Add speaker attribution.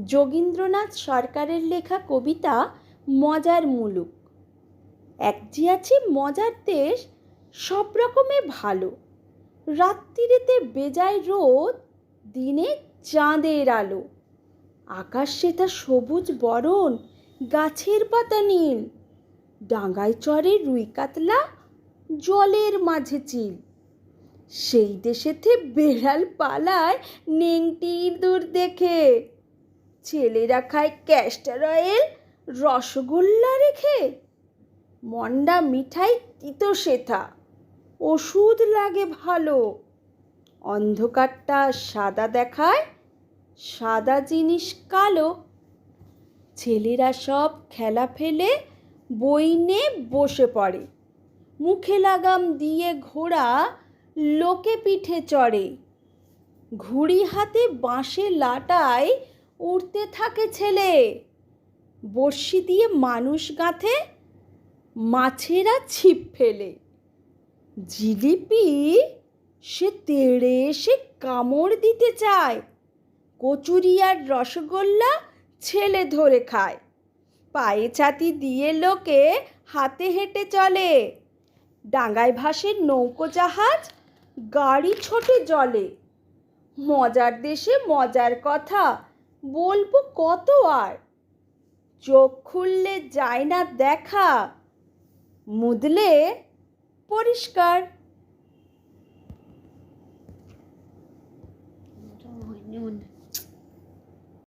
Speaker 1: যোগীন্দ্রনাথ সরকারের লেখা কবিতা মজার মুলুক। এক যে আছে মজার দেশ, সব রকমে ভালো। রাত্রিরেতে বেজায় রোদ, দিনে চাঁদের আলো। আকাশ সেথা সবুজ বরণ, গাছের পাতা নীল। ডাঙায় চড়ে রুই কাতলা, জলের মাঝে চিল। সেই দেশেতে বেড়াল পালায় নেংটি ইঁদুর দেখে। ছেলেরা খায় ক্যাস্টর অয়েল, রসগোল্লা রেখে। মন্ডা মিঠাই তিতো সেথা, ওষুধ লাগে ভালো। অন্ধকারটা সাদা দেখায়, সাদা জিনিস কালো। ছেলেরা সব খেলা ফেলে বই নিয়ে বসে পড়ে। মুখে লাগাম দিয়ে ঘোড়া লোকে পিঠে চড়ে। ঘুড়ি হাতে বাঁশে লাটায় উড়তে থাকে ছেলে। বড়শি দিয়ে মানুষ গাঁথে, মাছেরা ছিপ ফেলে। জিলিপি সে তেড়ে এসে কামড় দিতে চায়। কচুরি আর রসগোল্লা ছেলে ধরে খায়। পায়ে ছাতি দিয়ে লোকে হাতে হেঁটে চলে। ডাঙায় ভাসে নৌকো জাহাজ, গাড়ি ছোটে জলে। মজার দেশে মজার কথা বলবো কত আর। চোখ খুললে যায় না দেখা, মুদলে পরিষ্কার।